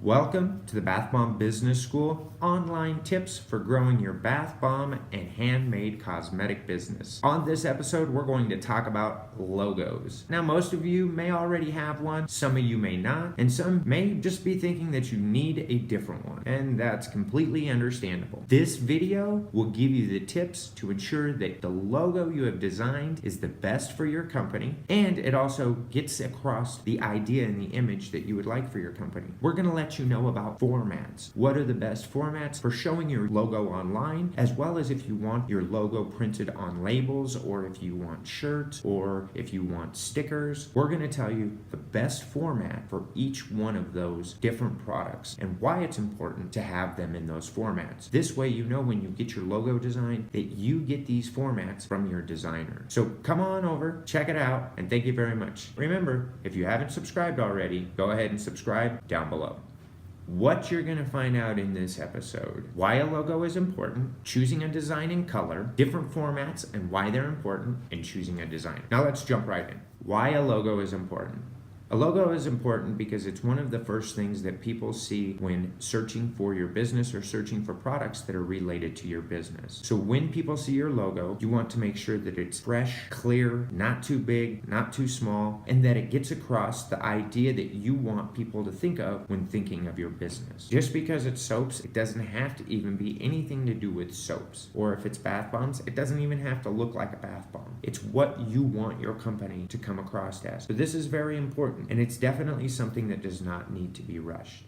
Welcome to the Bath Bomb Business School, online tips for growing your bath bomb and handmade cosmetic business. On this episode, we're going to talk about logos. Now, most of you may already have one, some of you may not, and some may just be thinking that you need a different one, and that's completely understandable. This video will give you the tips to ensure that the logo you have designed is the best for your company, and it also gets across the idea and the image that you would like for your company. We're going to let you know about formats. What are the best formats for showing your logo online, as well as if you want your logo printed on labels, or if you want shirts, or if you want stickers. We're going to tell you the best format for each one of those different products and why it's important to have them in those formats. This way you know when you get your logo design that you get these formats from your designer. So come on over, check it out, and thank you very much. Remember, if you haven't subscribed already, go ahead and subscribe down below. What you're going to find out in this episode: why a logo is important, choosing a design and color, different formats and why they're important, and choosing a design. Now let's jump right in. Why a logo is important. A logo is important because it's one of the first things that people see when searching for your business or searching for products that are related to your business. So when people see your logo, you want to make sure that it's fresh, clear, not too big, not too small, and that it gets across the idea that you want people to think of when thinking of your business. Just because it's soaps, it doesn't have to even be anything to do with soaps. Or if it's bath bombs, it doesn't even have to look like a bath bomb. It's what you want your company to come across as. So this is very important. And it's definitely something that does not need to be rushed.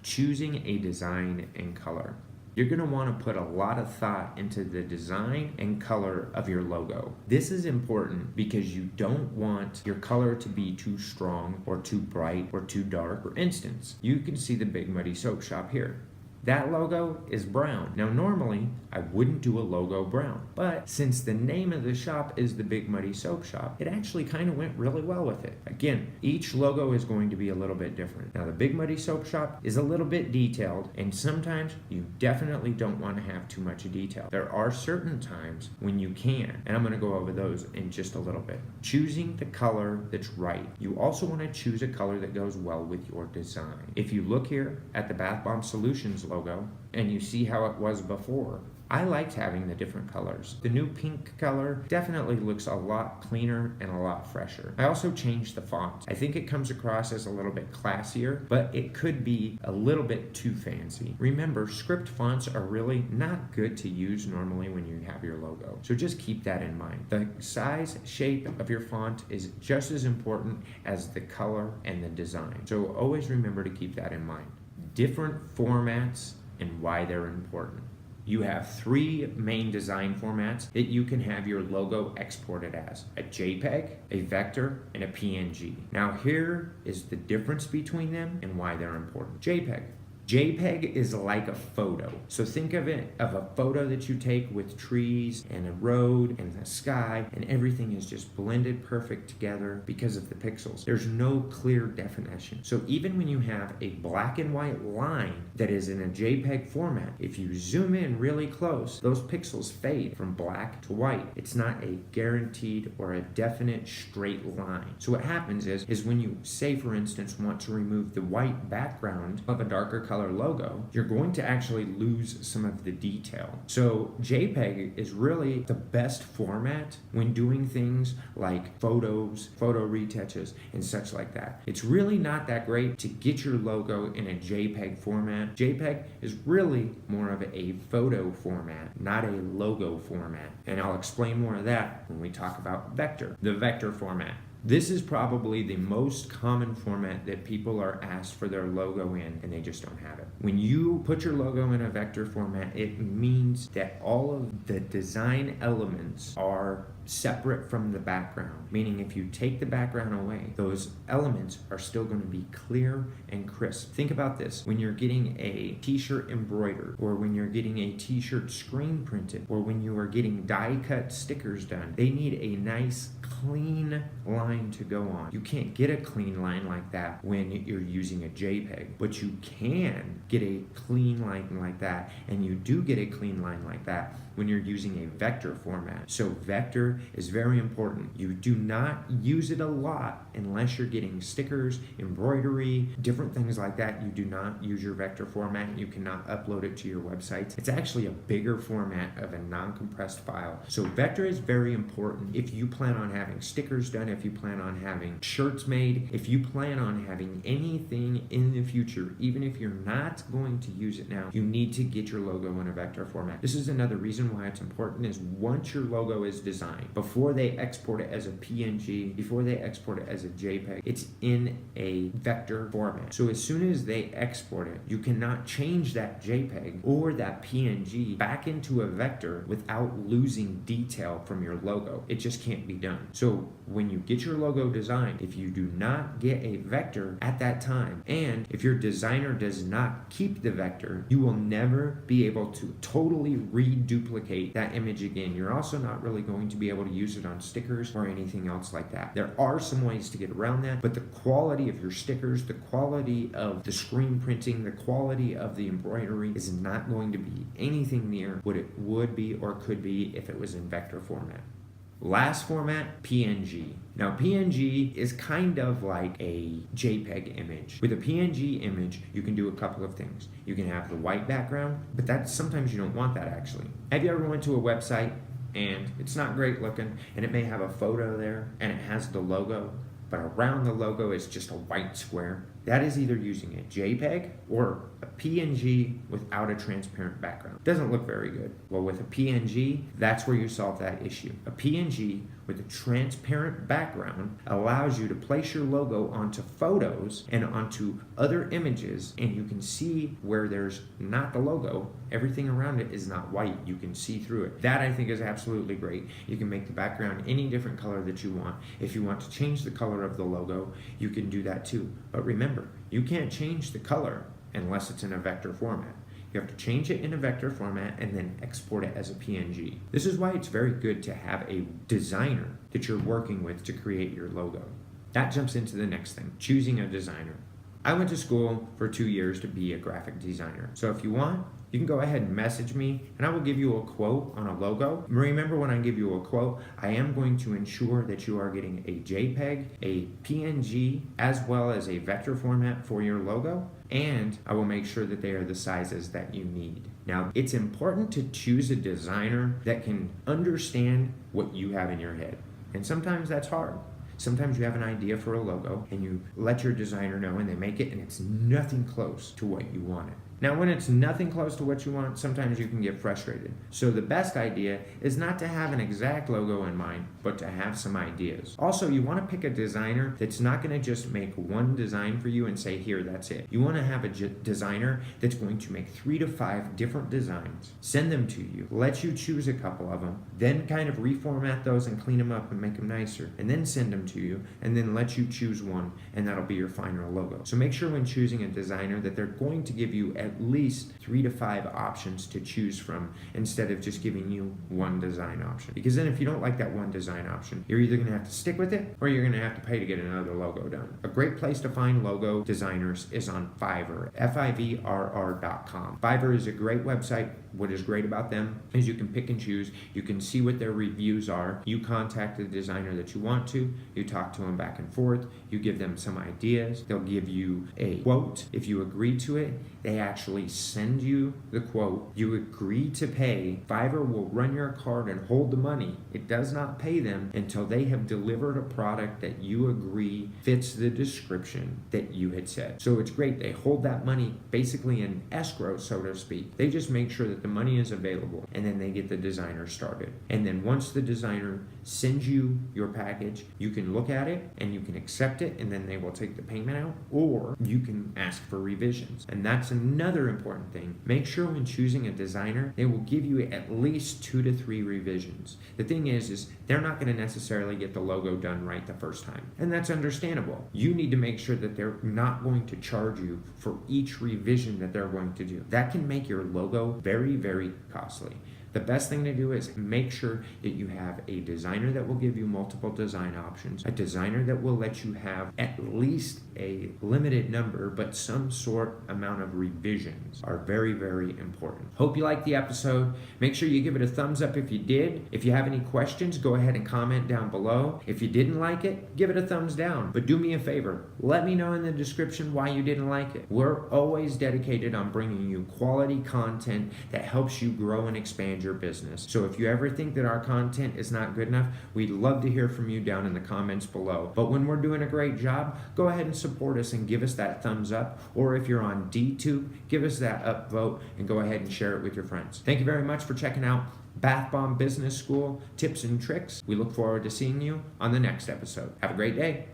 Choosing a design and color. You're going to want to put a lot of thought into the design and color of your logo. This is important because you don't want your color to be too strong or too bright or too dark. For instance, you can see the Big Muddy Soap Shop here. That logo is brown. Now normally I wouldn't do a logo brown, but since the name of the shop is the Big Muddy Soap Shop, it actually kind of went really well with it. Again, each logo is going to be a little bit different. Now the Big Muddy Soap Shop is a little bit detailed, and sometimes you definitely don't want to have too much detail. There are certain times when you can, and I'm going to go over those in just a little bit. Choosing the color that's right. You also want to choose a color that goes well with your design. If you look here at the Bath Bomb Solutions logo and you see how it was before, I liked having the different colors. The new pink color definitely looks a lot cleaner and a lot fresher. I also changed the font. I think it comes across as a little bit classier, but it could be a little bit too fancy. Remember, script fonts are really not good to use normally when you have your logo. So just keep that in mind. The size, shape of your font is just as important as the color and the design. So always remember to keep that in mind. Different formats and why they're important. You have three main design formats that you can have your logo exported as: a JPEG, a vector, and a PNG. Now here is the difference between them and why they're important. JPEG is like a photo. So think of it of a photo that you take with trees and a road and the sky, and everything is just blended perfect together because of the pixels. There's no clear definition. So even when you have a black and white line that is in a JPEG format, if you zoom in really close, those pixels fade from black to white. It's not a guaranteed or a definite straight line. So what happens is when you, say for instance, want to remove the white background of a darker color logo, you're going to actually lose some of the detail. So JPEG is really the best format when doing things like photos, photo retouches, and such like that. It's really not that great to get your logo in a JPEG format. JPEG is really more of a photo format, not a logo format. And I'll explain more of that when we talk about vector, the vector format. This is probably the most common format that people are asked for their logo in, and they just don't have it. When you put your logo in a vector format, it means that all of the design elements are separate from the background, meaning if you take the background away, those elements are still going to be clear and crisp. Think about this: when you're getting a t-shirt embroidered, or when you're getting a t-shirt screen printed, or when you are getting die cut stickers done, they need a nice clean line to go on. You can't get a clean line like that when you're using a JPEG, but you can get a clean line like that, and you do get a clean line like that when you're using a vector format. So vector vector is very important. You do not use it a lot unless you're getting stickers, embroidery, different things like that. You do not use your vector format. You cannot upload it to your websites. It's actually a bigger format of a non-compressed file. So vector is very important if you plan on having stickers done, if you plan on having shirts made, if you plan on having anything in the future, even if you're not going to use it now, you need to get your logo in a vector format. This is another reason why it's important is once your logo is designed, before they export it as a PNG, before they export it as a JPEG, it's in a vector format. So as soon as they export it, you cannot change that JPEG or that PNG back into a vector without losing detail from your logo. It just can't be done. So when you get your logo designed, if you do not get a vector at that time, and if your designer does not keep the vector, you will never be able to totally reduplicate that image again. You're also not really going to be able to use it on stickers or anything else like that. There are some ways to get around that, but the quality of your stickers, the quality of the screen printing, the quality of the embroidery is not going to be anything near what it would be or could be if it was in vector format. Last format, PNG. Now PNG is kind of like a JPEG image. With a PNG image, you can do a couple of things. You can have the white background, but sometimes you don't want that actually. Have you ever went to a website and it's not great looking and it may have a photo there and it has the logo, but around the logo is just a white square? That is either using a JPEG or a PNG without a transparent background. Doesn't look very good. Well, with a PNG, that's where you solve that issue. A PNG with a transparent background allows you to place your logo onto photos and onto other images, and you can see where there's not the logo. Everything around it is not white. You can see through it. That I think is absolutely great. You can make the background any different color that you want. If you want to change the color of the logo, you can do that too. But remember, you can't change the color unless it's in a vector format. You have to change it in a vector format and then export it as a PNG. This is why it's very good to have a designer that you're working with to create your logo. That jumps into the next thing, choosing a designer. I went to school for 2 years to be a graphic designer. So if you want, you can go ahead and message me and I will give you a quote on a logo. Remember, when I give you a quote, I am going to ensure that you are getting a JPEG, a PNG, as well as a vector format for your logo, and I will make sure that they are the sizes that you need. Now, it's important to choose a designer that can understand what you have in your head. And sometimes that's hard. Sometimes you have an idea for a logo and you let your designer know and they make it and it's nothing close to what you wanted. Now, when it's nothing close to what you want, sometimes you can get frustrated. So the best idea is not to have an exact logo in mind, but to have some ideas. Also, you want to pick a designer that's not going to just make one design for you and say, here, that's it. You want to have a designer that's going to make 3 to 5 different designs, send them to you, let you choose a couple of them, then kind of reformat those and clean them up and make them nicer, and then send them to you, and then let you choose one, and that'll be your final logo. So make sure when choosing a designer that they're going to give you at least 3 to 5 options to choose from instead of just giving you one design option. Because then if you don't like that one design option, you're either going to have to stick with it or you're going to have to pay to get another logo done. A great place to find logo designers is on Fiverr, FIVRR.com. Fiverr is a great website. What is great about them is you can pick and choose. You can see what their reviews are. You contact the designer that you want to. You talk to them back and forth. You give them some ideas. They'll give you a quote. If you agree to it, they actually send you the quote. You agree to pay. Fiverr will run your card and hold the money. It does not pay them until they have delivered a product that you agree fits the description that you had said. So it's great. They hold that money basically in escrow, so to speak. They just make sure that the money is available and then they get the designer started. And then once the designer sends you your package, you can look at it and you can accept it, and then they will take the payment out, or you can ask for revisions. And that's another important thing. Make sure when choosing a designer, they will give you at least 2 to 3 revisions. The thing is they're not going to necessarily get the logo done right the first time. And that's understandable. You need to make sure that they're not going to charge you for each revision that they're going to do. That can make your logo very, very costly. The best thing to do is make sure that you have a designer that will give you multiple design options, a designer that will let you have at least a limited number, but some sort amount of revisions are very, very important. Hope you liked the episode. Make sure you give it a thumbs up if you did. If you have any questions, go ahead and comment down below. If you didn't like it, give it a thumbs down. But do me a favor, let me know in the description why you didn't like it. We're always dedicated on bringing you quality content that helps you grow and expand your business. So if you ever think that our content is not good enough, we'd love to hear from you down in the comments below. But when we're doing a great job, go ahead and support us and give us that thumbs up. Or if you're on DTube, give us that upvote and go ahead and share it with your friends. Thank you very much for checking out Bath Bomb Business School Tips and Tricks. We look forward to seeing you on the next episode. Have a great day.